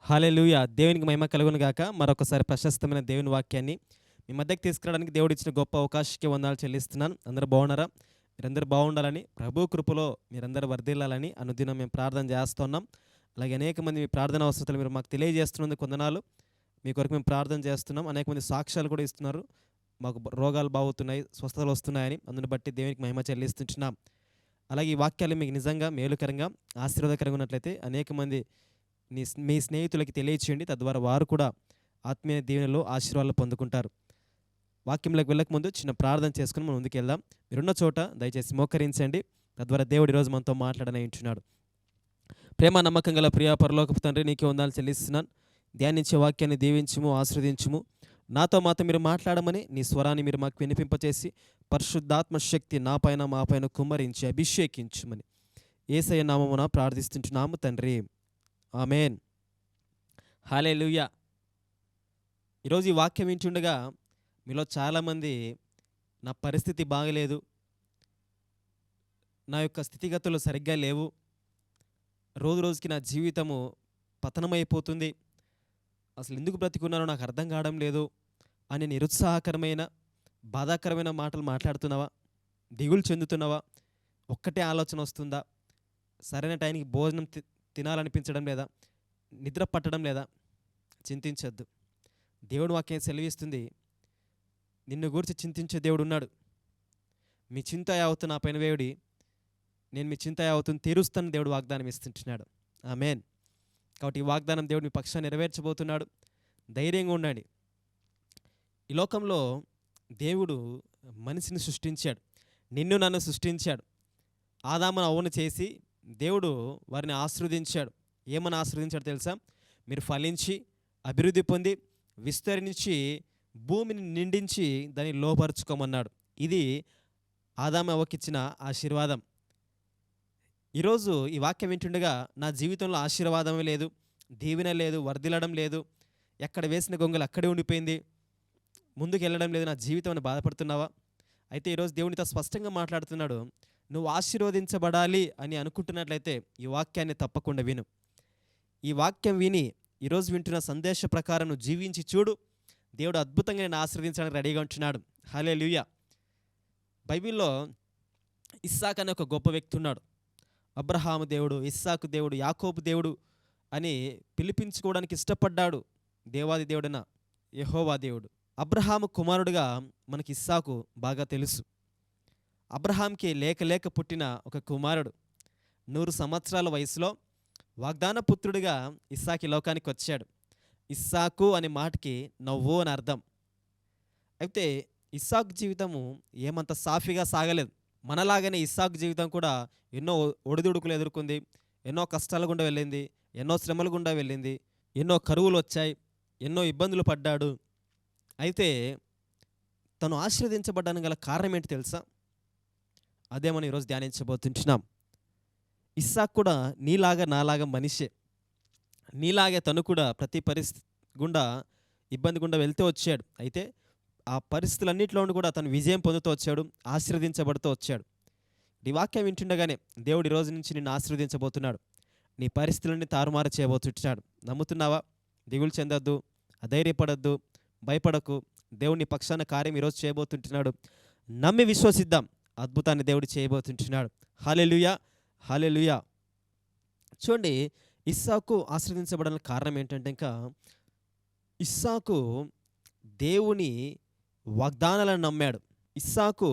హల్లెలూయా! దేవునికి మహిమ కలుగును గాక. మరొకసారి ప్రశస్తమైన దేవుని వాక్యాన్ని మీ మధ్యకి తీసుకురావడానికి దేవుడిచ్చిన గొప్ప అవకాశానికి వందనాలు చెల్లిస్తున్నాను. అందరూ బాగున్నారా? మీరందరూ బాగుండాలని, ప్రభు కృపలో మీరందరూ వర్ధిల్లాలని అనుదినం మేము ప్రార్థన చేస్తున్నాం. అలాగే అనేక మంది మీ ప్రార్థన అవసరతలు మీరు మాకు తెలియజేస్తున్నందుకు వందనాలు. మీ కొరకు మేము ప్రార్థన చేస్తున్నాం. అనేక మంది సాక్ష్యాలు కూడా ఇస్తున్నారు. మాకు రోగాలు బాగుతున్నాయి, స్వస్థతలు వస్తున్నాయని. అందుని బట్టి దేవునికి మహిమ చెల్లిస్తుంటున్నాం. అలాగే ఈ వాక్యాలు మీకు నిజంగా మేలుకరంగా, ఆశీర్వాదకరంగా ఉన్నట్లయితే అనేక మంది మీ స్నేహితులకి తెలియచేయండి. తద్వారా వారు కూడా ఆత్మీయ దీవెనలో ఆశీర్వాదాలు పొందుకుంటారు. వాక్యంలోకి వెళ్ళకముందు చిన్న ప్రార్థన చేసుకుని మనం ముందుకెళ్దాం. మీరున్న చోట దయచేసి మోకరించండి. తద్వారా దేవుడు ఈరోజు మనతో మాట్లాడనింటున్నాడు. ప్రేమ నమ్మకం గల ప్రియ పరలోకపు తండ్రి, నీకే వందనాలు చెల్లిస్తున్నాను. ధ్యానించే వాక్యాన్ని దీవించుము, ఆశీర్వదించుము. నాతో మీరు మాట్లాడమని నీ స్వరాన్ని మీరు మాకు వినిపింపచేసి పరిశుద్ధాత్మ శక్తి నా పైన మా పైన కుమ్మరించి అభిషేకించుమని యేసయ్య నామమున ప్రార్థిస్తుంటున్నాము తండ్రి. ఆమేన్. హల్లెలూయా! ఈరోజు ఈ వాక్యం వింటుండగా మీలో చాలామంది నా పరిస్థితి బాగలేదు, నా యొక్క స్థితిగతులు సరిగ్గా లేవు, రోజు రోజుకి నా జీవితము పతనమైపోతుంది, అసలు ఎందుకు బ్రతికున్నానో నాకు అర్థం కావడం లేదు అని నిరుత్సాహకరమైన, బాధాకరమైన మాటలు మాట్లాడుతున్నావా? దిగులు చెందుతున్నావా? ఒక్కటే ఆలోచన వస్తుందా? సరైన టైంకి భోజనం తినాలనిపించడం లేదా? నిద్ర పట్టడం లేదా? చింతించొద్దు. దేవుడు వాక్యం సెలవిస్తుంది, నిన్ను గురించి చింతించే దేవుడు ఉన్నాడు. మీ చింత యావత్తు నా పైన వేయుడి, నేను మీ చింత యావత్తును తీరుస్తాను దేవుడు వాగ్దానం ఇస్తుంటున్నాడు. ఆమేన్. కాబట్టి ఈ వాగ్దానం దేవుడు మీ పక్షాన్ని నెరవేర్చబోతున్నాడు. ధైర్యంగా ఉండండి. ఈ లోకంలో దేవుడు మనిషిని సృష్టించాడు, నిన్ను నన్ను సృష్టించాడు. ఆదామును అవ్వను చేసి దేవుడు వారిని ఆశీర్వదించాడు. ఏమని ఆశీర్వదించాడు తెలుసా? మీరు ఫలించి అభివృద్ధి పొంది విస్తరించి భూమిని నిండించి దాన్ని లోపరుచుకోమన్నాడు. ఇది ఆదాము అవ్వకిచ్చిన ఆశీర్వాదం. ఈరోజు ఈ వాక్యం వింటుండగా నా జీవితంలో ఆశీర్వాదమే లేదు, దీవెన లేదు, వర్ధిల్లడం లేదు, ఎక్కడ వేసిన గొంగలు అక్కడే ఉండిపోయింది, ముందుకు వెళ్ళడం లేదు, నా జీవితం అని బాధపడుతున్నావా? అయితే ఈరోజు దేవునితో స్పష్టంగా మాట్లాడుతున్నాడు. నువ్వు ఆశీర్వదించబడాలి అని అనుకుంటున్నట్లయితే ఈ వాక్యాన్ని తప్పకుండా విను. ఈ వాక్యం విని ఈరోజు వింటున్న సందేశ ప్రకారం నువ్వు జీవించి చూడు. దేవుడు అద్భుతంగా నేను ఆశీర్వదించడానికి రెడీగా ఉంటున్నాడు. హల్లెలూయా! బైబిల్లో ఇస్సాకు అనే ఒక గొప్ప వ్యక్తి ఉన్నాడు. అబ్రహాము దేవుడు, ఇస్సాకు దేవుడు, యాకోబు దేవుడు అని పిలిపించుకోవడానికి ఇష్టపడ్డాడు దేవాది దేవుడైన యెహోవా దేవుడు. అబ్రహాము కుమారుడుగా మనకి ఇస్సాకు బాగా తెలుసు. అబ్రహాంకి లేక పుట్టిన ఒక కుమారుడు. 100 సంవత్సరాల వయసులో వాగ్దాన పుత్రుడిగా ఇస్సాకు లోకానికి వచ్చాడు. ఇస్సాకు అనే మాటకి నవ్వు అని అర్థం. అయితే ఇస్సాకు జీవితము ఏమంత సాఫీగా సాగలేదు. మనలాగానే ఇస్సాకు జీవితం కూడా ఎన్నో ఒడిదుడుకులు ఎదుర్కొంది, ఎన్నో కష్టాల గుండా వెళ్ళింది, ఎన్నో శ్రమల గుండా వెళ్ళింది, ఎన్నో కరువులు వచ్చాయి, ఎన్నో ఇబ్బందులు పడ్డాడు. అయితే తను ఆశీర్వదించబడ్డానికి గల కారణం ఏంటి తెలుసా? అదే మనం ఈరోజు ధ్యానించబోతుంటున్నాం. ఇస్సాకు కూడా నీలాగా నాలాగా మనిషే. నీలాగే తను కూడా ప్రతి పరిస్థితి గుండా, ఇబ్బంది గుండా వెళ్తూ వచ్చాడు. అయితే ఆ పరిస్థితులన్నింటిలోనూ కూడా తను విజయం పొందుతూ వచ్చాడు, ఆశీర్వదించబడుతూ వచ్చాడు. ఈ వాక్యం వింటుండగానే దేవుడు ఈ రోజు నుంచి నిన్ను ఆశీర్వదించబోతున్నాడు. నీ పరిస్థితులన్నీ తారుమారు చేయబోతుంటున్నాడు. నమ్ముతున్నావా? దిగులు చెందొద్దు, అధైర్యపడొద్దు, భయపడకు. దేవుని పక్షాన కార్యం ఈరోజు చేయబోతుంటున్నాడు. నమ్మి విశ్వసిద్దాం, అద్భుతాన్ని దేవుడు చేయబోతుంటున్నాడు. హల్లెలూయా! హల్లెలూయా! చూడండి, ఇస్సాకు ఆశీర్వదించబడడానికి కారణం ఏంటంటే, ఇంకా ఇస్సాకు దేవుని వాగ్దానాలను నమ్మాడు. ఇస్సాకు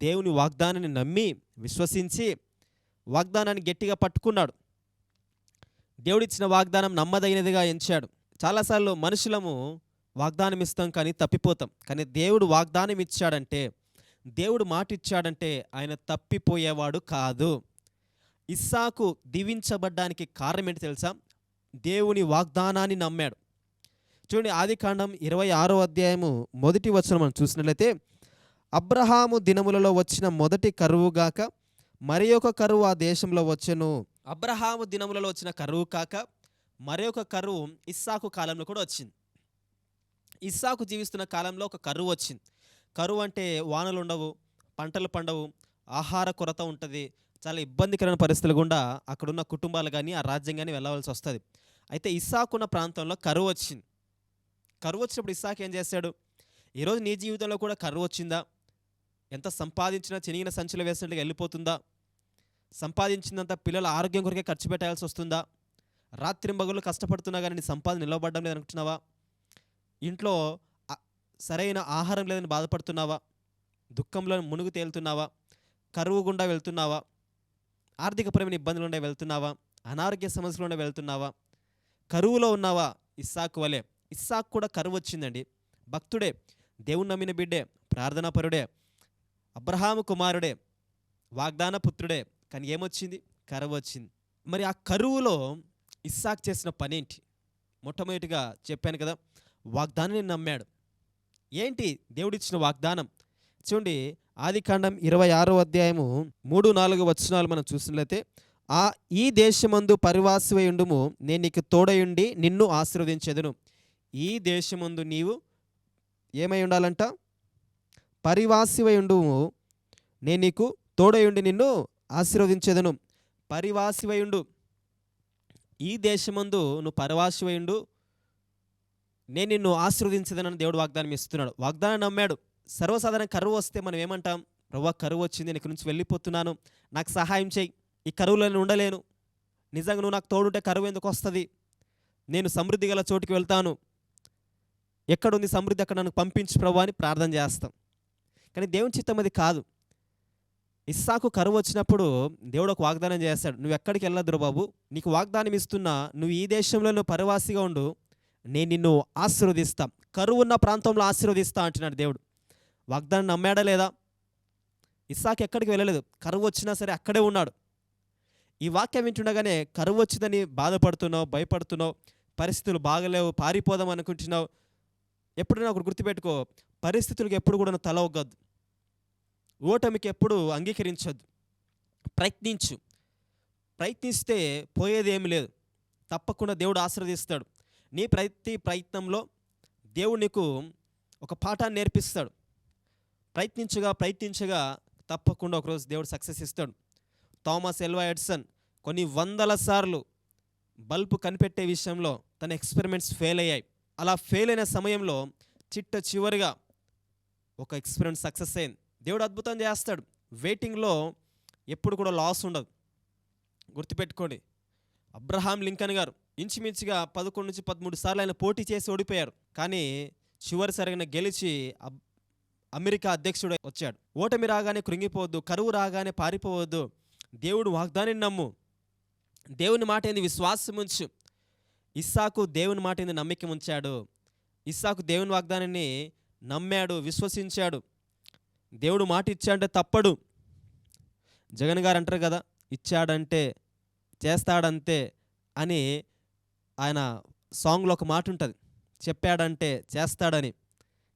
దేవుని వాగ్దానాన్ని నమ్మి విశ్వసించి వాగ్దానాన్ని గట్టిగా పట్టుకున్నాడు. దేవుడిచ్చిన వాగ్దానం నమ్మదగినదిగా ఎంచాడు. చాలాసార్లు మనుషులము వాగ్దానం ఇస్తాం కానీ తప్పిపోతాం. కానీ దేవుడు వాగ్దానం ఇచ్చాడంటే, దేవుడు మాట ఇచ్చాడంటే ఆయన తప్పిపోయేవాడు కాదు. ఇస్సాకు దీవించబడ్డానికి కారణం ఏంటి తెలుసా? దేవుని వాగ్దానాన్ని నమ్మాడు. చూడండి, ఆదికాండం 26వ అధ్యాయము 1వ వచనం మనం చూసినట్లయితే, అబ్రహాము దినములలో వచ్చిన మొదటి కరువు గాక మరి ఒక కరువు ఆ దేశంలో వచ్చెను. అబ్రహాము దినములలో వచ్చిన కరువు కాక మరి ఒక కరువు ఇస్సాకు కాలంలో కూడా వచ్చింది. ఇస్సాకు జీవిస్తున్న కాలంలో ఒక కరువు వచ్చింది. కరువు అంటే వానలు ఉండవు, పంటలు పండవు, ఆహార కొరత ఉంటుంది, చాలా ఇబ్బందికరమైన పరిస్థితులు గుండా అక్కడున్న కుటుంబాలు కానీ ఆ రాజ్యం కానీ వెళ్ళవలసి వస్తుంది. అయితే ఇస్సాకున్న ప్రాంతంలో కరువు వచ్చింది. కరువు వచ్చినప్పుడు ఇస్సాకు ఏం చేశాడు? ఈరోజు నీ జీవితంలో కూడా కరువు వచ్చిందా? ఎంత సంపాదించినా చినిగిన సంచులు వేసినట్టుగా వెళ్ళిపోతుందా? సంపాదించినంత పిల్లల ఆరోగ్యం కొరకే ఖర్చు పెట్టాల్సి వస్తుందా? రాత్రింబగళ్ళు కష్టపడుతున్నా కానీ నీ సంపాదన నిలవబడడం లేదనుకుంటున్నావా? ఇంట్లో సరైన ఆహారం లేదని బాధపడుతున్నావా? దుఃఖంలో మునుగు తేలుతున్నావా? కరువు గుండా వెళ్తున్నావా? ఆర్థికపరమైన ఇబ్బందులు ఉండే వెళ్తున్నావా? అనారోగ్య సమస్యలు ఉండే వెళ్తున్నావా? కరువులో ఉన్నావా? ఇస్సాకు వలె. ఇస్సాకు కూడా కరువు వచ్చిందండి. భక్తుడే, దేవుని నమ్మిన బిడ్డే, ప్రార్థనాపరుడే, అబ్రహాము కుమారుడే, వాగ్దాన పుత్రుడే. కానీ ఏమొచ్చింది? కరువు వచ్చింది. మరి ఆ కరువులో ఇస్సాకు చేసిన పనేంటి? మొట్టమొదటిగా చెప్పాను కదా, వాగ్దానాన్ని నమ్మాడు. ఏంటి దేవుడిచ్చిన వాగ్దానం? చూడండి, ఆదికాండం 26వ అధ్యాయము 3-4 వచనాలు మనం చూసినట్లయితే, ఈ దేశమందు పరివాసివై ఉండుము, నేను నీకు తోడయుండి నిన్ను ఆశీర్వదించెదను. ఈ దేశమందు నీవు ఏమై ఉండాలంట? పరివాసివై ఉండుము, నేను నీకు తోడయుండి నిన్ను ఆశీర్వదించెదను. పరివాసివై ఉండు. ఈ దేశమందు నువ్వు పరివాసివై ఉండు, నేను నిన్ను ఆశీర్వదించదనని దేవుడు వాగ్దానం ఇస్తున్నాడు. వాగ్దానం నమ్మాడు. సర్వసాధారణ కరువు వస్తే మనం ఏమంటాం? ప్రభువా, కరువు వచ్చింది, నేను ఇక్కడి నుంచి వెళ్ళిపోతున్నాను, నాకు సహాయం చేయి, ఈ కరువులో నేను ఉండలేను, నిజంగా నువ్వు నాకు తోడుంటే కరువు ఎందుకు వస్తుంది, నేను సమృద్ధి గల చోటుకి వెళ్తాను, ఎక్కడుంది సమృద్ధి అక్కడ నన్ను పంపించు ప్రభువా అని ప్రార్థన చేస్తాం. కానీ దేవుని చిత్తం అది కాదు. ఇస్సాకు కరువు వచ్చినప్పుడు దేవుడు ఒక వాగ్దానం చేస్తాడు, నువ్వు ఎక్కడికి వెళ్ళొద్దురా బాబు, నీకు వాగ్దానం ఇస్తున్నా, నువ్వు ఈ దేశంలో నువ్వు పరివాసిగా ఉండు, నేను నిన్ను ఆశీర్వదిస్తా, కరువు ఉన్న ప్రాంతంలో ఆశీర్వదిస్తా అంటున్నాడు దేవుడు. వాగ్దానం నమ్మాడా లేదా? ఇస్సాకు ఎక్కడికి వెళ్ళలేదు, కరువు వచ్చినా సరే అక్కడే ఉన్నాడు. ఈ వాక్యం వింటుండగానే కరువు వచ్చిందని బాధపడుతున్నావు, భయపడుతున్నావు, పరిస్థితులు బాగలేవు, పారిపోదాం అనుకుంటున్నావు. ఎప్పుడైనా ఒకటి గుర్తుపెట్టుకో, పరిస్థితులకు ఎప్పుడు కూడా తల ఒగ్గద్దు, ఓటమికి ఎప్పుడు అంగీకరించొద్దు. ప్రయత్నించు. ప్రయత్నిస్తే పోయేది ఏమి లేదు. తప్పకుండా దేవుడు ఆశీర్వదిస్తాడు. నీ ప్రతి ప్రయత్నంలో దేవుడు నీకు ఒక పాఠాన్ని నేర్పిస్తాడు. ప్రయత్నించగా తప్పకుండా ఒకరోజు దేవుడు సక్సెస్ ఇస్తాడు. థామస్ ఎల్వా ఎడిసన్ కొన్ని వందల సార్లు బల్బు కనిపెట్టే విషయంలో తన ఎక్స్పెరిమెంట్స్ ఫెయిల్ అయ్యాయి. అలా ఫెయిల్ అయిన సమయంలో చివరిగా ఒక ఎక్స్పెరిమెంట్ సక్సెస్ అయింది. దేవుడు అద్భుతం చేస్తాడు. వెయిటింగ్లో ఎప్పుడు కూడా లాస్ ఉండదు. గుర్తుపెట్టుకోండి, అబ్రహాం లింకన్ గారు ఇంచుమించుగా 11-13 సార్లు ఆయన పోటీ చేసి ఓడిపోయారు. కానీ చివరిసరిగా గెలిచి అమెరికా అధ్యక్షుడు వచ్చాడు. ఓటమి రాగానే కృంగిపోవద్దు, కరువు రాగానే పారిపోవద్దు. దేవుడు వాగ్దానాన్ని నమ్ము, దేవుని మాట ఏంది విశ్వాసం ఉంచు. ఇస్సాకు దేవుని మాట ఏంది నమ్మిక ఉంచాడు. ఇస్సాకు దేవుని వాగ్దానాన్ని నమ్మాడు, విశ్వసించాడు. దేవుడు మాట ఇచ్చాడంటే తప్పడు. జగన్ గారు అంటారు కదా, ఇచ్చాడంటే చేస్తాడంతే అని. ఆయన సాంగ్లో ఒక మాట ఉంటుంది, చెప్పాడంటే చేస్తాడని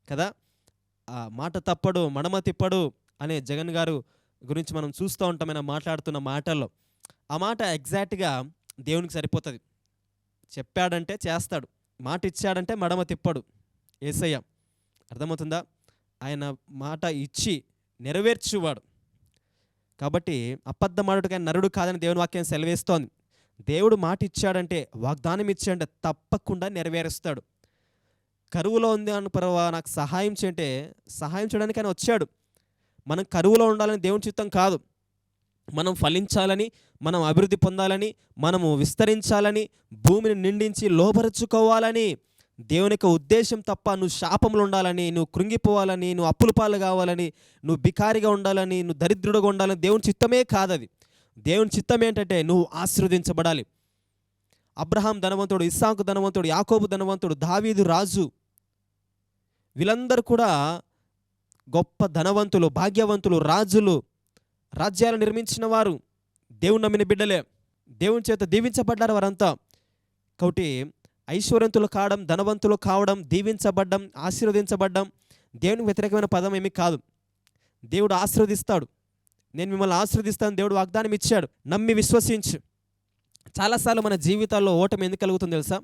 కదా. ఆ మాట తప్పడు, మడమ తిప్పడు అనే జగన్ గారు గురించి మనం చూస్తూ ఉంటాం ఆయన మాట్లాడుతున్న మాటల్లో. ఆ మాట ఎగ్జాక్ట్గా దేవునికి సరిపోతుంది. చెప్పాడంటే చేస్తాడు, మాట ఇచ్చాడంటే మడమ తిప్పడు. యేసయ్య, అర్థమవుతుందా? ఆయన మాట ఇచ్చి నెరవేర్చువాడు. కాబట్టి అబద్ధమాడుటకు ఆయన నరుడు కాదని దేవుని వాక్యం సెలవేస్తోంది. దేవుడు మాట ఇచ్చాడంటే, వాగ్దానం ఇచ్చాడంటే తప్పకుండా నెరవేరుస్తాడు. కరువులో ఉంది అని పర్వా నాకు సహాయం చేయంటే సహాయం చేయడానికి ఆయన వచ్చాడు. మనం కరువులో ఉండాలని దేవుని చిత్తం కాదు. మనం ఫలించాలని, మనం అభివృద్ధి పొందాలని, మనము విస్తరించాలని, భూమిని నిండించి లోపరుచుకోవాలని దేవుని యొక్క ఉద్దేశం తప్ప నువ్వు శాపంలో ఉండాలని, నువ్వు కృంగిపోవాలని, నువ్వు అప్పుల పాలు కావాలని, నువ్వు బికారిగా ఉండాలని, నువ్వు దరిద్రుడుగా ఉండాలని దేవుని చిత్తమే కాదది. దేవుని చిత్తం ఏంటంటే నువ్వు ఆశీర్వదించబడాలి. అబ్రహాం ధనవంతుడు, ఇస్సాకు ధనవంతుడు, యాకోబు ధనవంతుడు, దావీదు రాజు, వీళ్ళందరూ కూడా గొప్ప ధనవంతులు, భాగ్యవంతులు, రాజులు, రాజ్యాలు నిర్మించిన వారు, దేవుని నమ్మిన బిడ్డలే, దేవుని చేత దీవించబడ్డారు వారంతా. కాబట్టి ఐశ్వర్యంతులు కావడం, ధనవంతులు కావడం, దీవించబడ్డం, ఆశీర్వదించబడ్డం దేవునికి వ్యతిరేకమైన పదం ఏమీ కాదు. దేవుడు ఆశీర్వదిస్తాడు. నేను మిమ్మల్ని ఆశీర్వదిస్తాను దేవుడు వాగ్దానం ఇచ్చాడు. నమ్మి విశ్వసించు. చాలాసార్లు మన జీవితాల్లో ఓటమి ఎందుకు కలుగుతుంది తెలుసా?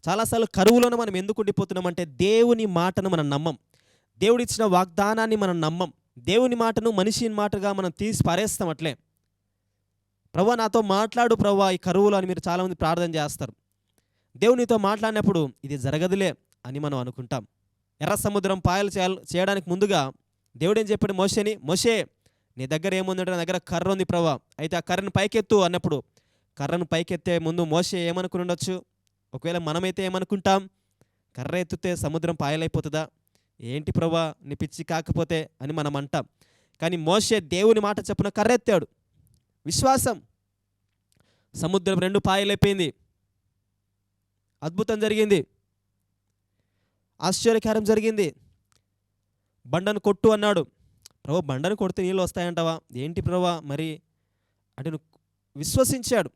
చాలాసార్లు కరువులోనే మనం ఎందుకు ఉండిపోతున్నామంటే దేవుని మాటను మనం నమ్మం, దేవుడిచ్చిన వాగ్దానాన్ని మనం నమ్మం. దేవుని మాటను మనిషి మాటగా మనం తీసి పారేస్తాం. అట్లే ప్రభువా నాతో మాట్లాడు ప్రభువా ఈ కరువులో అని మీరు చాలామంది ప్రార్థన చేస్తారు. దేవునితో మాట్లాడినప్పుడు ఇది జరగదులే అని మనం అనుకుంటాం. ఎర్ర సముద్రం పాయలు చేయడానికి ముందుగా దేవుడు ఏం చెప్పాడు మోషేని, మోషే నీ దగ్గర ఏముందంటే నా దగ్గర కర్ర ఉంది ప్రభా, అయితే ఆ కర్రను పైకెత్తు అన్నప్పుడు కర్రను పైకెత్తే ముందు మోషే ఏమనుకుని ఉండొచ్చు? ఒకవేళ మనమైతే ఏమనుకుంటాం? కర్ర ఎత్తితే సముద్రం పాయలైపోతుందా, ఏంటి ప్రభా నీ పిచ్చి కాకపోతే అని మనం అంటాం. కానీ మోషే దేవుని మాట చొప్పున కర్ర ఎత్తాడు. విశ్వాసం. సముద్రం 2 పాయలైపోయింది. అద్భుతం జరిగింది, ఆశ్చర్యకారం జరిగింది. బండను కొట్టు అన్నాడు. ప్రభు బండను కొడితే నీళ్ళు వస్తాయంటావా, ఏంటి ప్రభా మరి అంటే నువ్వు విశ్వసించాడు.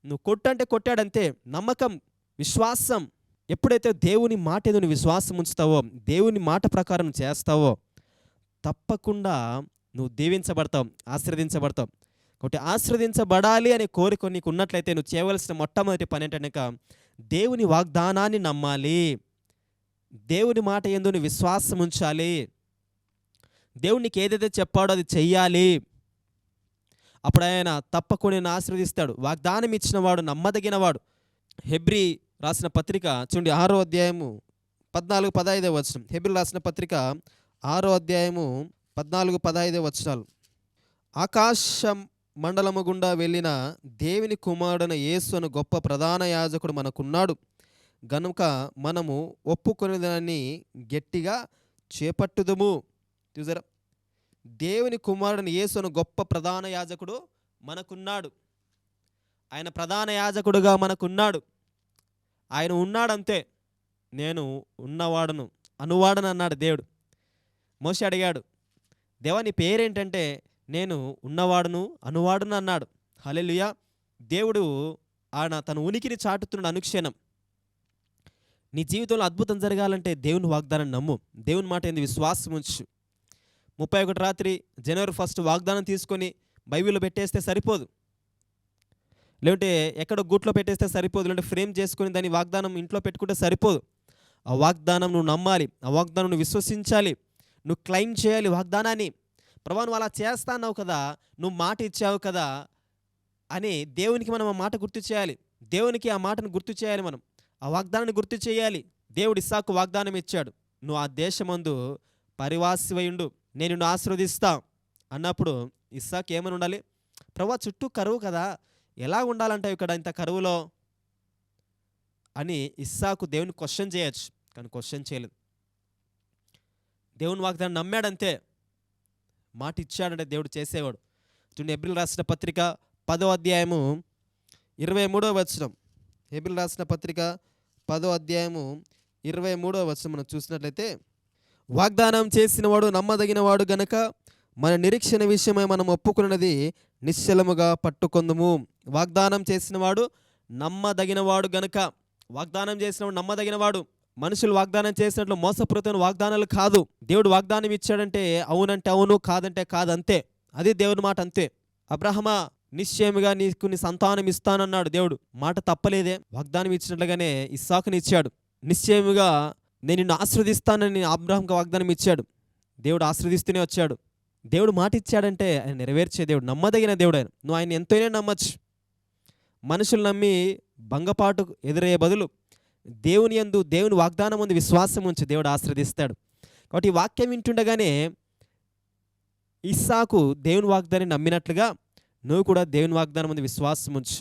నువ్వు కొట్టంటే కొట్టాడంతే. నమ్మకం, విశ్వాసం. ఎప్పుడైతే దేవుని మాట ఏదో నువ్వు విశ్వాసం ఉంచుతావో, దేవుని మాట ప్రకారం చేస్తావో తప్పకుండా నువ్వు దీవించబడతావు, ఆశీర్వదించబడతావు. కాబట్టి ఆశీర్వదించబడాలి అనే కోరిక నీకు ఉన్నట్లయితే నువ్వు చేయవలసిన మొట్టమొదటి పని ఏంటంటే దేవుని వాగ్దానాన్ని నమ్మాలి. దేవుని మాట యందు నువ్వు విశ్వాసం ఉంచాలి. దేవుడు నీకు ఏదైతే చెప్పాడో అది చెయ్యాలి. అప్పుడు ఆయన తప్పకుండా నేను ఆశీర్వదిస్తాడు. వాగ్దానం ఇచ్చిన వాడు నమ్మదగినవాడు. హెబ్రీ రాసిన పత్రిక చూడండి 6వ అధ్యాయము 14-15 వచనం. హెబ్రీ రాసిన పత్రిక 6వ అధ్యాయము 14-15 వచనాలు. ఆకాశం మండలము గుండా వెళ్ళిన దేవుని కుమారుడైన యేసు అను గొప్ప ప్రధాన యాజకుడు మనకున్నాడు గనుక మనము ఒప్పుకొని దాన్ని గట్టిగా చేపట్టుదుము. చూసారా, దేవుని కుమారుడైన యేసు అను గొప్ప ప్రధాన యాజకుడు మనకున్నాడు. ఆయన ప్రధాన యాజకుడుగా మనకున్నాడు. ఆయన ఉన్నాడంతే. నేను ఉన్నవాడను అనువాడను అన్నాడు దేవుడు. మోషే అడిగాడు, దేవా నీ పేరేంటంటే నేను ఉన్నవాడును అనువాడును అన్నాడు. హల్లెలూయా. దేవుడు ఆయన తన ఉనికిని చాటుతున్నాడు అనుక్షణం. నీ జీవితంలో అద్భుతం జరగాలంటే దేవుని వాగ్దానం నమ్ము. దేవుని మాట ఏంది విశ్వాసం ఉంచు. 31 రాత్రి జనవరి 1 వాగ్దానం తీసుకొని బైబిల్లో పెట్టేస్తే సరిపోదు, లేదంటే ఎక్కడో గూట్లో పెట్టేస్తే సరిపోదు, లేదంటే ఫ్రేమ్ చేసుకొని దాని వాగ్దానం ఇంట్లో పెట్టుకుంటే సరిపోదు. ఆ వాగ్దానం నువ్వు నమ్మాలి, ఆ వాగ్దానం నువ్వు విశ్వసించాలి, నువ్వు క్లెయిమ్ చేయాలి వాగ్దానాన్ని. ప్రభా నువ్వు అలా చేస్తాన్నావు కదా, నువ్వు మాట ఇచ్చావు కదా అని దేవునికి మనం ఆ మాట గుర్తు చేయాలి. దేవునికి ఆ మాటను గుర్తు చేయాలి. మనం ఆ వాగ్దానాన్ని గుర్తు చేయాలి. దేవుడు ఇస్సాకు వాగ్దానం ఇచ్చాడు, నువ్వు ఆ దేశమందు పరివాసివయుండు, నేను నిన్ను ఆశీర్వదిస్తా అన్నప్పుడు ఇస్సాకు ఏమని ఉండాలి? ప్రభా చుట్టూ కరువు కదా, ఎలా ఉండాలంటావు ఇక్కడ ఇంత కరువులో అని ఇస్సాకు దేవుని క్వశ్చన్ చేయొచ్చు, కానీ క్వశ్చన్ చేయలేదు. దేవుని వాగ్దానం నమ్మాడంతే. మాట ఇచ్చాడంటే దేవుడు చేసేవాడు. చూడండి హెబ్రీయులు రాసిన పత్రిక 10వ అధ్యాయము 23వ వచనం. హెబ్రీయులు రాసిన పత్రిక 10వ అధ్యాయము 23వ వచనం మనం చూసినట్లయితే, వాగ్దానం చేసినవాడు నమ్మదగినవాడు గనక మన నిరీక్షణ విషయమై మనం ఒప్పుకున్నది నిశ్చలముగా పట్టుకొందుము. వాగ్దానం చేసినవాడు నమ్మదగినవాడు గనక. వాగ్దానం చేసినవాడు నమ్మదగినవాడు. మనుషులు వాగ్దానం చేసినట్లు మోసపూరితమైన వాగ్దానాలు కాదు. దేవుడు వాగ్దానం ఇచ్చాడంటే అవునంటే అవును, కాదంటే కాదు, అంతే. అది దేవుని మాట, అంతే. అబ్రహమా నిశ్చయముగా నీకు నీ సంతానం ఇస్తానన్నాడు దేవుడు. మాట తప్పలేదే. వాగ్దానం ఇచ్చినట్లుగానే ఇస్సాకుని ఇచ్చాడు. నిశ్చయముగా నేను నిన్ను ఆశీర్వదిస్తానని అబ్రహాంకు వాగ్దానం ఇచ్చాడు. దేవుడు ఆశీర్వదిస్తూనే వచ్చాడు. దేవుడు మాట ఇచ్చాడంటే ఆయన నెరవేర్చే దేవుడు, నమ్మదగిన దేవుడు ఆయన. నువ్వు ఆయన ఎంతైనా నమ్మచ్చు. మనుషులు నమ్మి భంగపాటు ఎదురయ్యే బదులు దేవుని యందు, దేవుని వాగ్దానం ముందు విశ్వాసం ఉంచి దేవుడు ఆశీర్వదిస్తాడు. కాబట్టి ఈ వాక్యం వింటుండగానే ఇస్సాకు దేవుని వాగ్దానాన్ని నమ్మినట్లుగా నువ్వు కూడా దేవుని వాగ్దానం ముందు విశ్వాసం ఉంచు.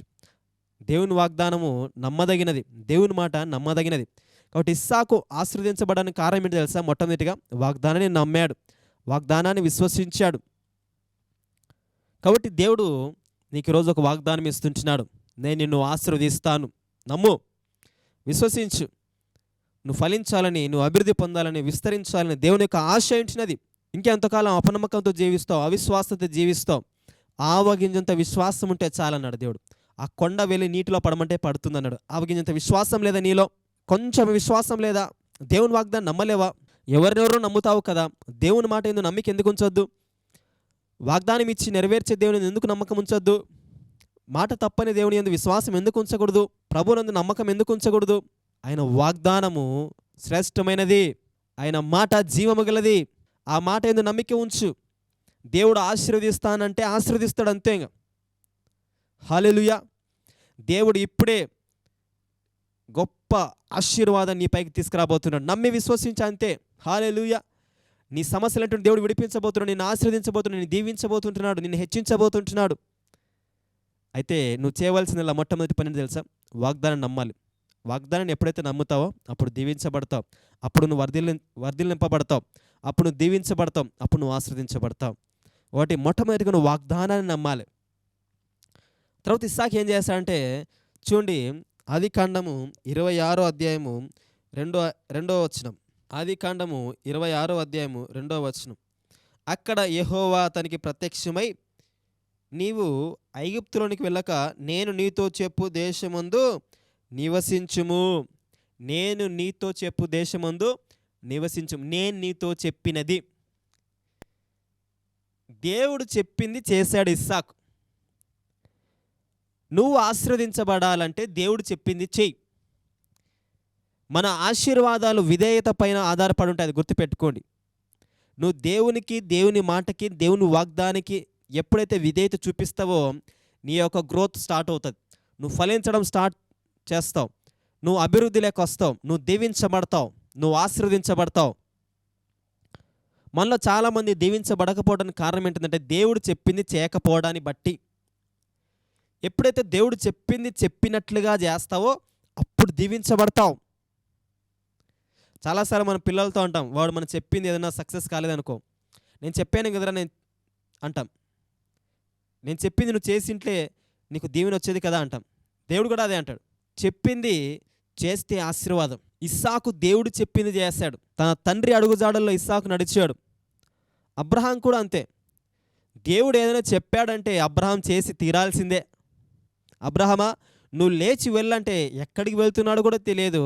దేవుని వాగ్దానము నమ్మదగినది, దేవుని మాట నమ్మదగినది. కాబట్టి ఇస్సాకు ఆశీర్వదించబడడానికి కారణం ఏంటి తెలుసా? మొట్టమొదటిగా వాగ్దానాన్ని నమ్మాడు, వాగ్దానాన్ని విశ్వసించాడు. కాబట్టి దేవుడు నీకు ఈరోజు ఒక వాగ్దానం ఇస్తుంటున్నాడు, నేను నిన్ను ఆశీర్వదిస్తాను. నమ్ము, విశ్వసించు. నువ్వు ఫలించాలని, నువ్వు అభివృద్ధి పొందాలని, విస్తరించాలని దేవుని యొక్క ఆశ ఏంటినది. ఇంకెంతకాలం అపనమ్మకంతో జీవిస్తావు, అవిశ్వాసంతో జీవిస్తావు? ఆవగింజంత విశ్వాసం ఉంటే చాలన్నాడు దేవుడు. ఆ కొండ వెళ్ళి నీటిలో పడమంటే పడుతుంది అన్నాడు. ఆవగింజంత విశ్వాసం లేదా నీలో? కొంచెం విశ్వాసం లేదా? దేవుని వాగ్దానం నమ్మలేవా? ఎవరినెవరో నమ్ముతావు కదా. దేవుని మాట ఎందుకు నమ్మిక ఎందుకు ఉంచొద్దు? వాగ్దానం ఇచ్చి నెరవేర్చే దేవుని ఎందుకు నమ్మకం ఉంచొద్దు? మాట తప్పని దేవుని యందు విశ్వాసం ఎందుకు ఉంచకూడదు? ప్రభువునందు నమ్మకం ఎందుకు ఉంచకూడదు? ఆయన వాగ్దానము శ్రేష్టమైనది, ఆయన మాట జీవము గలది. ఆ మాట యందు నమ్మిక ఉంచు. దేవుడు ఆశీర్వదిస్తానంటే ఆశీర్వదిస్తాడు, అంతే. ఇంకా హల్లెలూయా. దేవుడు ఇప్పుడే గొప్ప ఆశీర్వాదాన్ని నీ పైకి తీసుకురాబోతున్నాడు. నమ్మి విశ్వసించు అంతే. హల్లెలూయా. నీ సమస్యలంటే దేవుడు విడిపించబోతున్నాడు, నిన్ను ఆశీర్వదించబోతున్నాడు, నిన్ను దీవించబోతుంటున్నాడు, నిన్ను హెచ్చించబోతుంటున్నాడు. అయితే నువ్వు చేయవలసిన మొట్టమొదటి పని ఏంటో తెలుసా? వాగ్దానం నమ్మాలి. వాగ్దానాన్ని ఎప్పుడైతే నమ్ముతావో అప్పుడు దీవించబడతావు, అప్పుడు నువ్వు వర్ధిల్లింపబడతావు, అప్పుడు నువ్వు దీవించబడతావు, అప్పుడు నువ్వు ఆశీర్వదించబడతావు. ఒకటి మొట్టమొదటిగా నువ్వు వాగ్దానాన్ని నమ్మాలి. తర్వాత ఇస్సాకు ఏం చేశాడంటే చూడండి, ఆదికాండము 26వ అధ్యాయము రెండో వచనం. ఆదికాండము 26వ అధ్యాయము 2వ వచనం. అక్కడ యెహోవా అతనికి ప్రత్యక్షమై, నీవు ఐగుప్తులోనికి వెళ్ళక నేను నీతో చెప్పు దేశమందు నివసించుము. నేను నీతో చెప్పు దేశమందు నివసించుము. నేను నీతో చెప్పినది. దేవుడు చెప్పింది చేశాడు ఇస్సాకు. నువ్వు ఆశీర్వదించబడాలంటే దేవుడు చెప్పింది చెయ్యి. మన ఆశీర్వాదాలు విధేయత పైన ఆధారపడి ఉంటాయి, అది గుర్తుపెట్టుకోండి. నువ్వు దేవునికి, దేవుని మాటకి, దేవుని వాగ్దానికి ఎప్పుడైతే విధేయత చూపిస్తావో నీ యొక్క గ్రోత్ స్టార్ట్ అవుతుంది. నువ్వు ఫలించడం స్టార్ట్ చేస్తావు, నువ్వు అభివృద్ధిలోకి వస్తావు, నువ్వు దీవించబడతావు, నువ్వు ఆశీర్వదించబడతావు. మనలో చాలామంది దీవించబడకపోవడానికి కారణం ఏంటంటే దేవుడు చెప్పింది చేయకపోవడాన్ని బట్టి. ఎప్పుడైతే దేవుడు చెప్పింది చెప్పినట్లుగా చేస్తావో అప్పుడు దీవించబడతావు. చాలాసార్లు మన పిల్లలతో అంటాం, వాడు మనం చెప్పింది ఏదైనా సక్సెస్ కాలేదనుకో, నేను చెప్పాను కదరా నేను అంటాం, నేను చెప్పింది నువ్వు చేసింట్లే నీకు దీవెన వచ్చేది కదా అంటాం. దేవుడు కూడా అదే అంటాడు, చెప్పింది చేస్తే ఆశీర్వాదం. ఇస్సాకు దేవుడు చెప్పింది చేశాడు. తన తండ్రి అడుగుజాడల్లో ఇస్సాకు నడిచాడు. అబ్రహాం కూడా అంతే. దేవుడు ఏదైనా చెప్పాడంటే అబ్రహాం చేసి తీరాల్సిందే. అబ్రహమా నువ్వు లేచి వెళ్ళంటే ఎక్కడికి వెళ్తున్నాడో కూడా తెలియదు.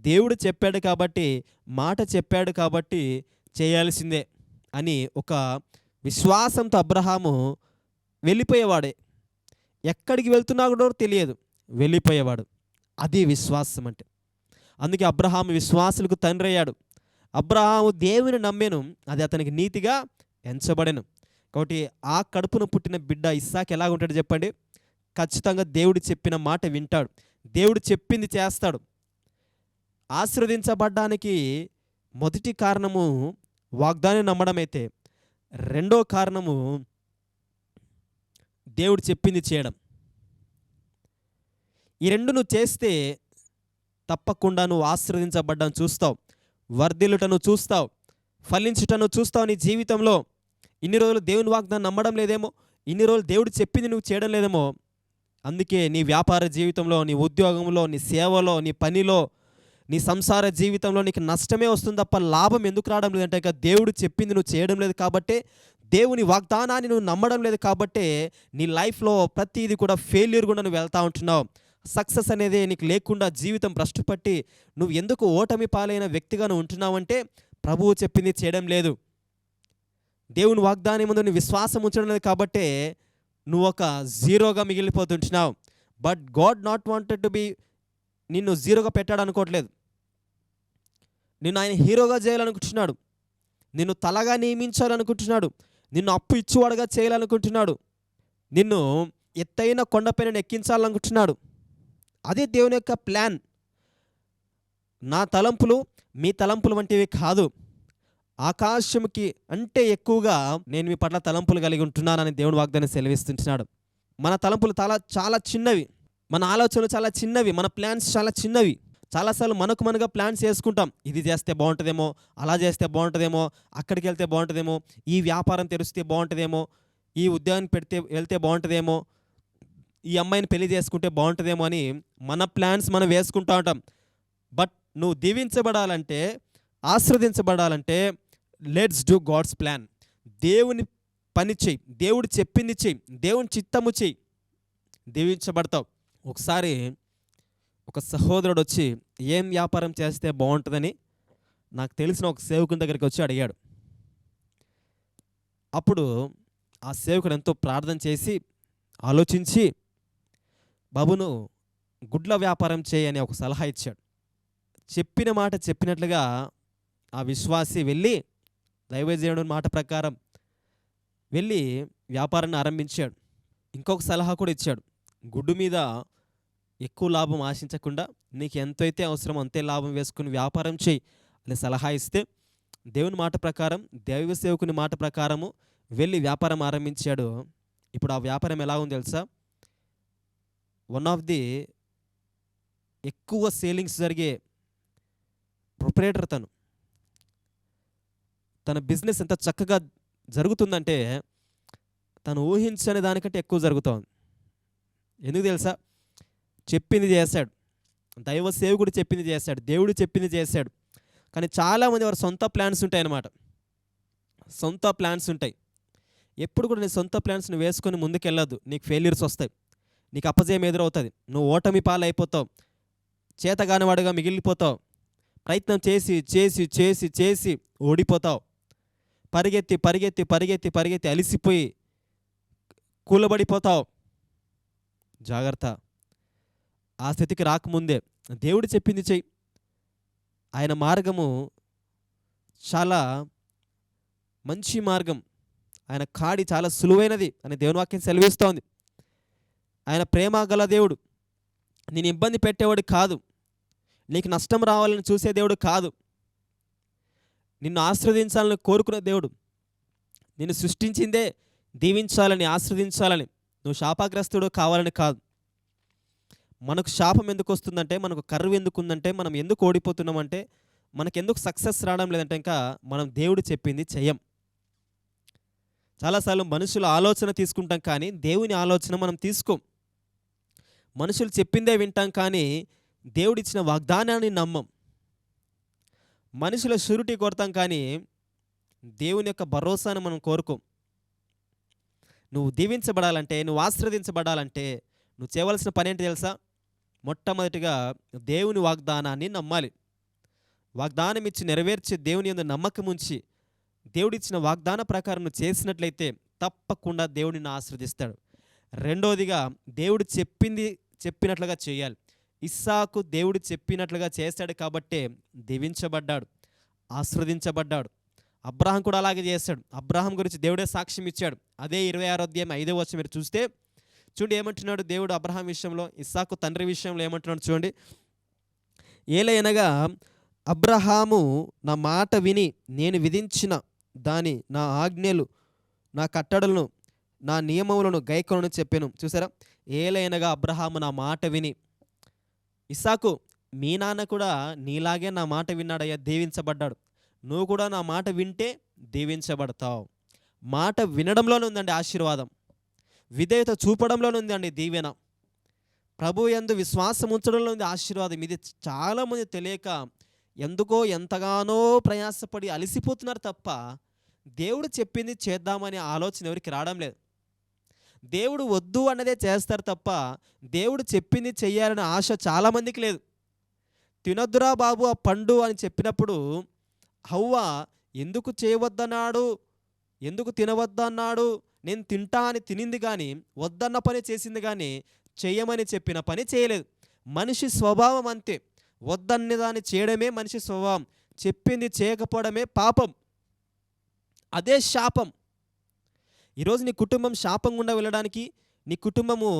దేవుడు చెప్పాడు కాబట్టి, మాట చెప్పాడు కాబట్టి చేయాల్సిందే అని ఒక విశ్వాసంతో అబ్రహాము వెళ్ళిపోయేవాడే. ఎక్కడికి వెళ్తున్నా కూడా తెలియదు, వెళ్ళిపోయేవాడు. అది విశ్వాసం అంటే. అందుకే అబ్రహాము విశ్వాసులకు తండ్రి అయ్యాడు. అబ్రహాము దేవుని నమ్మెను, అది అతనికి నీతిగా ఎంచబడెను. కాబట్టి ఆ కడుపున పుట్టిన బిడ్డ ఇస్సాకు ఎలాగ ఉంటాడు చెప్పండి? ఖచ్చితంగా దేవుడు చెప్పిన మాట వింటాడు, దేవుడు చెప్పింది చేస్తాడు. ఆశీర్వదించబడ్డానికి మొదటి కారణము వాగ్దానం నమ్మడం అయితే, రెండో కారణము దేవుడు చెప్పింది చేయడం. ఈ రెండు నువ్వు చేస్తే తప్పకుండా నువ్వు ఆశీర్వదించబడ్డాను చూస్తావు, వర్ధిల్లుటను చూస్తావు, ఫలించుటను చూస్తావు నీ జీవితంలో. ఇన్ని రోజులు దేవుని వాగ్దానం నమ్మడం లేదేమో, ఇన్ని రోజులు దేవుడు చెప్పింది నువ్వు చేయడం లేదేమో. అందుకే నీ వ్యాపార జీవితంలో, నీ ఉద్యోగంలో, నీ సేవలో, నీ పనిలో, నీ సంసార జీవితంలో నీకు నష్టమే వస్తుంది తప్ప లాభం ఎందుకు రావడం లేదంటే, ఇక దేవుడు చెప్పింది నువ్వు చేయడం లేదు కాబట్టి, దేవుని వాగ్దానాన్ని నువ్వు నమ్మడం లేదు కాబట్టి నీ లైఫ్లో ప్రతిదీ కూడా ఫెయిల్యూర్ కూడా నువ్వు వెళ్తూ ఉంటున్నావు. సక్సెస్ అనేది నీకు లేకుండా జీవితం భ్రష్టుపట్టి నువ్వు ఎందుకు ఓటమి పాలైన వ్యక్తిగా నువ్వు ఉంటున్నావంటే ప్రభువు చెప్పింది చేయడం లేదు, దేవుని వాగ్దానం ముందు నువ్వు విశ్వాసం ఉంచడం లేదు కాబట్టి నువ్వు ఒక జీరోగా మిగిలిపోతుంటున్నావు. But God not wanted to be నిన్ను జీరోగా పెట్టాడు అనుకోవట్లేదు. నిన్ను ఆయన హీరోగా చేయాలనుకుంటున్నాడు, నిన్ను తలగా నియమించాలనుకుంటున్నాడు, నిన్ను అప్పు ఇచ్చేవాడుగా చేయాలనుకుంటున్నాడు, నిన్ను ఎత్తైన కొండపైన ఎక్కించాలనుకుంటున్నాడు. అదే దేవుని యొక్క ప్లాన్. నా తలంపులు మీ తలంపులు వంటివి కాదు, ఆకాశంకి అంటే ఎక్కువగా నేను మీ పట్ల తలంపులు కలిగి ఉంటున్నానని దేవుని వాగ్దానం సెలవిస్తుంటున్నాడు. మన తలంపులు చాలా చిన్నవి, మన ఆలోచనలు చాలా చిన్నవి, మన ప్లాన్స్ చాలా చిన్నవి. చాలాసార్లు మనగా ప్లాన్స్ చేసుకుంటాం, ఇది చేస్తే బాగుంటుందేమో, అలా చేస్తే బాగుంటుందేమో, అక్కడికి వెళ్తే బాగుంటుందేమో, ఈ వ్యాపారం తెరిస్తే బాగుంటుందేమో, ఈ ఉద్యోగం వెళ్తే బాగుంటుందేమో, ఈ అమ్మాయిని పెళ్లి చేసుకుంటే బాగుంటుందేమో అని మన ప్లాన్స్ మనం వేసుకుంటూ ఉంటాం. బట్ నువ్వు దీవించబడాలంటే, ఆశీర్వదించబడాలంటే లెట్స్ డూ గాడ్స్ ప్లాన్. దేవుని పని చెయ్యి, దేవుడు చెప్పింది చెయ్యి, దేవుని చిత్తము చెయ్యి, దీవించబడతావు. ఒకసారి ఒక సహోదరుడు వచ్చి ఏం వ్యాపారం చేస్తే బాగుంటుందని నాకు తెలిసిన ఒక సేవకుని దగ్గరికి వచ్చి అడిగాడు. అప్పుడు ఆ సేవకుడు ఎంతో ప్రార్థన చేసి ఆలోచించి, బాబును గుడ్ల వ్యాపారం చేయి అని ఒక సలహా ఇచ్చాడు. చెప్పిన మాట చెప్పినట్లుగా ఆ విశ్వాసి వెళ్ళి దైవజనుడి మాట ప్రకారం వెళ్ళి వ్యాపారాన్ని ఆరంభించాడు. ఇంకొక సలహా కూడా ఇచ్చాడు, గుడ్డు మీద ఎక్కువ లాభం ఆశించకుండా నీకు ఎంతైతే అవసరమో అంతే లాభం వేసుకుని వ్యాపారం చేయి అని సలహా ఇస్తే, దేవుని మాట ప్రకారం, దైవ సేవకుని మాట ప్రకారము వెళ్ళి వ్యాపారం ఆరంభించాడు. ఇప్పుడు ఆ వ్యాపారం ఎలా ఉంది తెలుసా? వన్ ఆఫ్ ది ఎక్కువ సేలింగ్స్ జరిగే ప్రొపరేటర్ తను. తన బిజినెస్ ఎంత చక్కగా జరుగుతుందంటే తను ఊహించని దానికంటే ఎక్కువ జరుగుతోంది. ఎందుకు తెలుసా? చెప్పింది చేశాడు, దైవ సేవకుడు చెప్పింది చేశాడు, దేవుడు చెప్పింది చేశాడు. కానీ చాలామంది వారి సొంత ప్లాన్స్ ఉంటాయి అన్నమాట. సొంత ప్లాన్స్ ఉంటాయి. ఎప్పుడు కూడా నీ సొంత ప్లాన్స్ని వేసుకొని ముందుకెళ్ళొద్దు. నీకు ఫెయిల్యూర్స్ వస్తాయి, నీకు అపజయం ఎదురవుతుంది, నువ్వు ఓటమి పాలైపోతావు, చేతగానివాడుగా మిగిలిపోతావు, ప్రయత్నం చేసి చేసి చేసి చేసి ఓడిపోతావు, పరిగెత్తి పరిగెత్తి పరిగెత్తి పరిగెత్తి అలిసిపోయి కూలబడిపోతావు. జాగ్రత్త. ఆ స్థితికి రాకముందే దేవుడు చెప్పింది చెయ్యి. ఆయన మార్గము చాలా మంచి మార్గం, ఆయన కాడి చాలా సులువైనది అని దేవుని వాక్యం సెలవిస్తోంది. ఆయన ప్రేమ గల దేవుడు, నేను ఇబ్బంది పెట్టేవాడు కాదు, నీకు నష్టం రావాలని చూసే దేవుడు కాదు, నిన్ను ఆశీర్వదించాలని కోరుకునే దేవుడు. నిన్ను సృష్టించిందే దీవించాలని, ఆశీర్వదించాలని, నువ్వు శాపగ్రస్తుడు కావాలని కాదు. మనకు శాపం ఎందుకు వస్తుందంటే, మనకు కరువు ఎందుకు ఉందంటే, మనం ఎందుకు ఓడిపోతున్నామంటే, మనకెందుకు సక్సెస్ రావడం లేదంటే ఇంకా మనం దేవుడు చెప్పింది చెయ్యం. చాలాసార్లు మనుషుల ఆలోచన తీసుకుంటాం కానీ దేవుని ఆలోచన మనం తీసుకోం. మనుషులు చెప్పిందే వింటాం కానీ దేవుడిచ్చిన వాగ్దానాన్ని నమ్మం. మనుషుల షూరిటీ కోరుతాం కానీ దేవుని యొక్క భరోసాను మనం కోరుకోం. నువ్వు దీవించబడాలంటే, నువ్వు ఆశీర్వదించబడాలంటే నువ్వు చేయవలసిన పని ఏంటి తెలుసా? మొట్టమొదటిగా దేవుని వాగ్దానాన్ని నమ్మాలి. వాగ్దానం ఇచ్చి నెరవేర్చే దేవుని యందు నమ్మకం ఉంచి దేవుడిచ్చిన వాగ్దాన ప్రకారం నువ్వు చేసినట్లయితే తప్పకుండా దేవుడు నిన్ను ఆశీర్వదిస్తాడు. రెండోదిగా దేవుడు చెప్పినట్లుగా చేయాలి. ఇస్సాకు దేవుడు చెప్పినట్లుగా చేశాడు కాబట్టే దీవించబడ్డాడు, ఆశీర్వదించబడ్డాడు. అబ్రహాం కూడా అలాగే చేశాడు. అబ్రహాం గురించి దేవుడే సాక్ష్యం ఇచ్చాడు. అదే 26వ అధ్యాయం 5వ వచనం మీరు చూస్తే చూడండి ఏమంటున్నాడు దేవుడు అబ్రహాం విషయంలో, ఇస్సాకు తండ్రి విషయంలో ఏమంటున్నాడు చూడండి. ఏలయనగా అబ్రహాము నా మాట విని నేను విధించిన దాని, నా ఆజ్ఞలు, నా కట్టడలను, నా నియమములను గైకొనని చెప్పాను. చూసారా? ఏలయనగా అబ్రహాము నా మాట విని. ఇస్సాకు, మీ నాన్న కూడా నీలాగే నా మాట విన్నాడయ్యా, దీవించబడ్డాడు. నువ్వు కూడా నా మాట వింటే దీవించబడతావు. మాట వినడంలోనే ఉందండి ఆశీర్వాదం, విధేయత చూపడంలోనే ఉందండి దీవెన, ప్రభు యందు విశ్వాసం ఉంచడంలో ఉంది ఆశీర్వాదం. ఇది చాలామంది తెలియక ఎందుకో ఎంతగానో ప్రయాసపడి అలసిపోతున్నారు తప్ప దేవుడు చెప్పింది చేద్దామనే ఆలోచన ఎవరికి రావడం లేదు. దేవుడు వద్దు అన్నదే చేస్తారు తప్ప దేవుడు చెప్పింది చెయ్యాలనే ఆశ చాలామందికి లేదు. తినొద్దురా బాబు ఆ పండు అని చెప్పినప్పుడు హవ్వ ఎందుకు చేయవద్దన్నాడు, ఎందుకు తినవద్దన్నాడు, నేను తింటా అని తినింది కానీ వద్దన్న పని చేసింది కానీ చేయమని చెప్పిన పని చేయలేదు. మనిషి స్వభావం అంతే. వద్దన్న దాన్ని చేయడమే మనిషి స్వభావం, చెప్పింది చేయకపోవడమే పాపం, అదే శాపం. ఈరోజు నీ కుటుంబం శాపం గుండా వెళ్ళడానికి, నీ కుటుంబము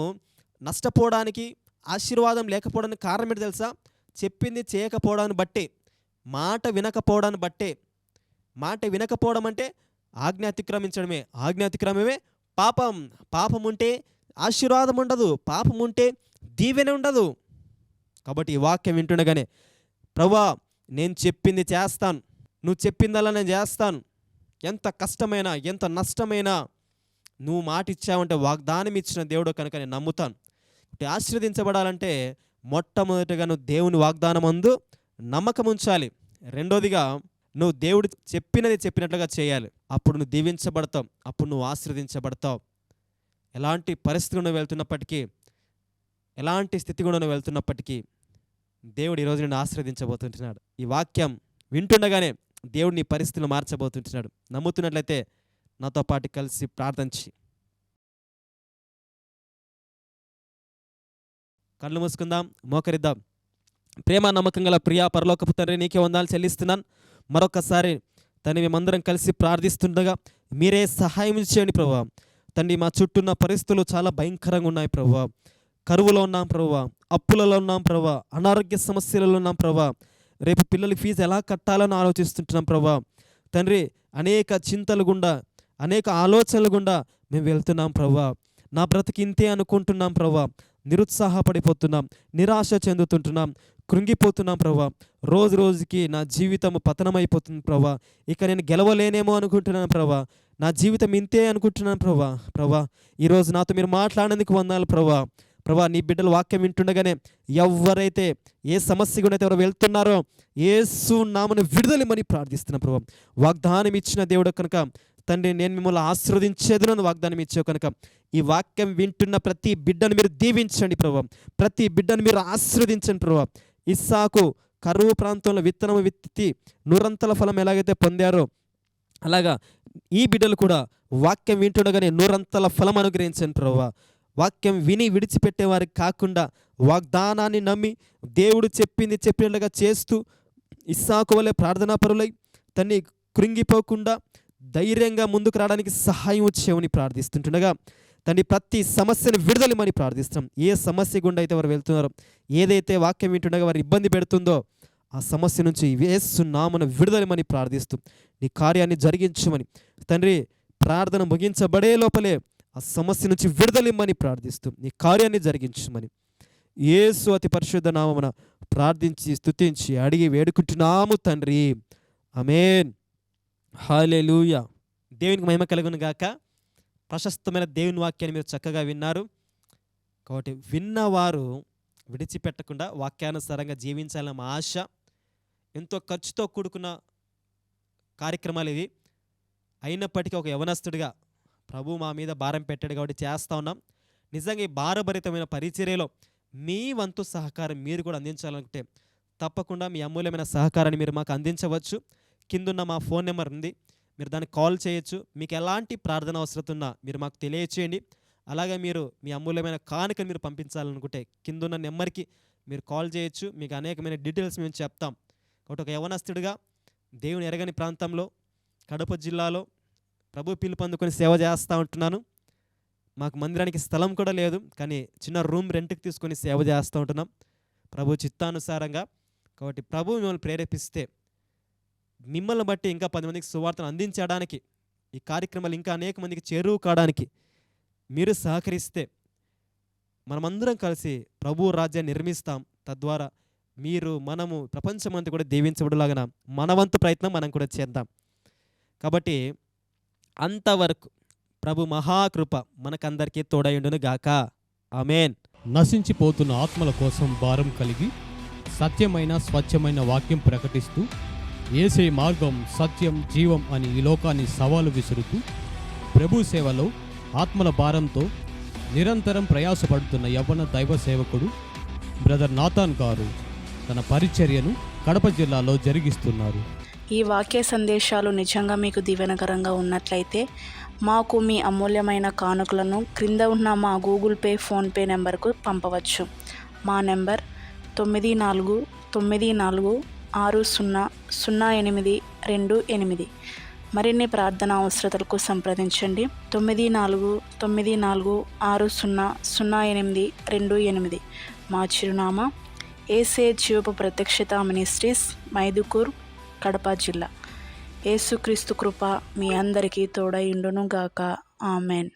నష్టపోవడానికి, ఆశీర్వాదం లేకపోవడానికి కారణం ఏంటి తెలుసా? చెప్పింది చేయకపోవడాన్ని బట్టే, మాట వినకపోవడాన్ని బట్టే. మాట వినకపోవడం అంటే ఆజ్ఞ అతిక్రమించడమే, ఆజ్ఞ అతిక్రమమే పాపం. పాపం ఉంటే ఆశీర్వాదం ఉండదు, పాపం ఉంటే దీవెన ఉండదు. కాబట్టి ఈ వాక్యం వింటుండగానే ప్రభువా నేను చెప్పింది చేస్తాను, నువ్వు చెప్పిందల్లా నేను చేస్తాను, ఎంత కష్టమైనా ఎంత నష్టమైనా నువ్వు మాట ఇచ్చావంటే, వాగ్దానం ఇచ్చిన దేవుడు కనుక నేను నమ్ముతాను. ఆశీర్వదించబడాలంటే మొట్టమొదటిగా నువ్వు దేవుని వాగ్దానం అందు నమ్మకం ఉంచాలి. రెండోదిగా నువ్వు దేవుడు చెప్పినట్లుగా చేయాలి. అప్పుడు నువ్వు దీవించబడతావు, అప్పుడు నువ్వు ఆశీర్వదించబడతావు. ఎలాంటి పరిస్థితి గుండా వెళ్తున్నప్పటికీ, ఎలాంటి స్థితి గుండా వెళ్తున్నప్పటికీ దేవుడు ఈరోజు నిన్ను ఆశీర్వదించబోతుంటున్నాడు. ఈ వాక్యం వింటుండగానే దేవుడు నీ పరిస్థితులు మార్చబోతుంటున్నాడు. నమ్ముతున్నట్లయితే నాతో పాటు కలిసి ప్రార్థించి కళ్ళు మూసుకుందాం, మోకరిద్దాం. ప్రేమ నమ్మకం గల ప్రియా పరలోకపు తండ్రి, నీకే వందనాలు చెల్లిస్తున్నాను. మరొకసారి తండ్రి మేమందరం కలిసి ప్రార్థిస్తుండగా మీరే సహాయం చేయండి ప్రభువా. తండ్రి మా చుట్టూన్న పరిస్థితులు చాలా భయంకరంగా ఉన్నాయి ప్రభువా. కరువులో ఉన్నాం ప్రభువా, అప్పులలో ఉన్నాం ప్రభువా, అనారోగ్య సమస్యలలో ఉన్నాం ప్రభువా. రేపు పిల్లల ఫీజు ఎలా కట్టాలని ఆలోచిస్తుంటున్నాం ప్రభువా. తండ్రి, అనేక చింతలు గుండా, అనేక ఆలోచనలు గుండా మేము వెళ్తున్నాం ప్రభువా. నా బ్రతికి ఇంతే అనుకుంటున్నాం ప్రభువా. నిరుత్సాహపడిపోతున్నాం, నిరాశ చెందుతుంటున్నాం, కృంగిపోతున్నాం ప్రభువా. రోజు రోజుకి నా జీవితం పతనమైపోతుంది ప్రభువా. ఇక నేను గెలవలేనేమో అనుకుంటున్నాను ప్రభువా. నా జీవితం ఇంతే అనుకుంటున్నాను ప్రభువా. ప్రభువా, ఈరోజు నాతో మీరు మాట్లాడేందుకు వందనాలు ప్రభువా. ప్రభువా, నీ బిడ్డలు వాక్యం వింటుండగానే ఎవరైతే ఏ సమస్య గురించి ఎవరు వెళ్తున్నారో యేసు నామమున విడుదలమని ప్రార్థిస్తున్నాం ప్రభువా. వాగ్దానం ఇచ్చిన దేవుడు కనుక తండ్రి, నేను మిమ్మల్ని ఆశీర్వదించేదనని వాగ్దానం ఇచ్చావు కనుక ఈ వాక్యం వింటున్న ప్రతి బిడ్డను మీరు దీవించండి ప్రభువా. ప్రతి బిడ్డను మీరు ఆశీర్వదించండి ప్రభువా. ఇస్సాకు కరువు ప్రాంతంలో విత్తనం విత్తి నూరంతల ఫలం ఎలాగైతే పొందారో అలాగా ఈ బిడ్డలు కూడా వాక్యం వింటుండగానే నూరంతల ఫలం అనుగ్రహించండి ప్రభువా. వాక్యం విని విడిచిపెట్టే వారికి కాకుండా వాగ్దానాన్ని నమ్మి దేవుడు చెప్పింది చెప్పినట్లుగా చేస్తూ ఇస్సాకు వలె ప్రార్థనాపరులై తన్ని కృంగిపోకుండా ధైర్యంగా ముందుకు రావడానికి సహాయం చేయమని ప్రార్థిస్తుంటుండగా తండ్రి, ప్రతి సమస్యను విడుదలమని ప్రార్థిస్తున్నాం. ఏ సమస్య గుండా అయితే వారు వెళ్తున్నారో, ఏదైతే వాక్యం వింటుండగా వారు ఇబ్బంది పెడుతుందో ఆ సమస్య నుంచి యేసు నామమున విడుదలమని ప్రార్థిస్తూ నీ కార్యాన్ని జరిగించమని తండ్రి, ప్రార్థన ముగించబడే లోపలే ఆ సమస్య నుంచి విడుదలమని ప్రార్థిస్తూ నీ కార్యాన్ని జరిగించమని యేసు అతి పరిశుద్ధ నామమున ప్రార్థించి స్తుతించి అడిగి వేడుకుంటున్నాము తండ్రి. ఆమేన్. హల్లెలూయా. దేవునికి మహిమ కలుగును గాక. ప్రశస్తమైన దేవుని వాక్యాన్ని మీరు చక్కగా విన్నారు. కాబట్టి విన్నవారు విడిచిపెట్టకుండా వాక్యానుసారంగా జీవించాలన్న మా ఆశ. ఎంతో ఖర్చుతో కూడుకున్న కార్యక్రమాలు ఇవి. అయినప్పటికీ ఒక యవనస్తుడిగా ప్రభు మా మీద భారం పెట్టాడు కాబట్టి చేస్తూ ఉన్నాం. నిజంగా ఈ భారభరితమైన పరిచర్యలో మీ వంతు సహకారం మీరు కూడా అందించాలనుకుంటే తప్పకుండా మీ అమూల్యమైన సహకారాన్ని మీరు మాకు అందించవచ్చు. కిందున్న మా ఫోన్ నెంబర్ ఉంది, మీరు దానికి కాల్ చేయొచ్చు. మీకు ఎలాంటి ప్రార్థన అవసరం ఉన్నా మీరు మాకు తెలియచేయండి. అలాగే మీరు మీ అమూల్యమైన కానుకను మీరు పంపించాలనుకుంటే కిందున్న నెంబర్కి మీరు కాల్ చేయొచ్చు. మీకు అనేకమైన డీటెయిల్స్ మేము చెప్తాం. కాబట్టి ఒక యవనస్తుడిగా దేవుని ఎరగని ప్రాంతంలో కడప జిల్లాలో ప్రభు పిలుపు అందుకొని సేవ చేస్తూ ఉంటున్నాను. మాకు మందిరానికి స్థలం కూడా లేదు, కానీ చిన్న రూమ్ రెంట్కి తీసుకొని సేవ చేస్తూ ఉంటున్నాం ప్రభు చిత్తానుసారంగా. కాబట్టి ప్రభు మిమ్మల్ని ప్రేరేపిస్తే మిమ్మల్ని బట్టి ఇంకా 10 మందికి సువార్తను అందించడానికి, ఈ కార్యక్రమాలు ఇంకా అనేక మందికి చేరువు కావడానికి మీరు సహకరిస్తే మనమందరం కలిసి ప్రభు రాజ్యాన్ని నిర్మిస్తాం. తద్వారా మీరు, మనము ప్రపంచమంతా కూడా దీవించబడులాగన మన వంతు ప్రయత్నం మనం కూడా చేద్దాం. కాబట్టి అంతవరకు ప్రభు మహాకృప మనకందరికీ తోడయుండును గాక. ఆమేన్. నశించిపోతున్న ఆత్మల కోసం భారం కలిగి సత్యమైన స్వచ్ఛమైన వాక్యం ప్రకటిస్తూ యేసే మార్గం సత్యం జీవం అని ఈ లోకాన్ని సవాలు విసురుతూ ప్రభు సేవలో ఆత్మల భారంతో నిరంతరం ప్రయాసపడుతున్న యవ్వన దైవ సేవకుడు బ్రదర్ నాథాన్ గారు తన పరిచర్యను కడప జిల్లాలో జరిగిస్తున్నారు. ఈ వాక్య సందేశాలు నిజంగా మీకు దీవెనకరంగా ఉన్నట్లయితే మాకు మీ అమూల్యమైన కానుకలను క్రింద ఉన్న మా గూగుల్ పే, ఫోన్పే నెంబర్కు పంపవచ్చు. మా నెంబర్ 9446000828. మరిన్ని ప్రార్థన అవసరతలకు సంప్రదించండి. 9446000828. మా చిరునామా ఏసే జీవపు ప్రత్యక్షత మినిస్ట్రీస్, మైదుకూర్, కడప జిల్లా. యేసుక్రీస్తు కృప మీ అందరికీ తోడయుండును గాక. ఆమెన్.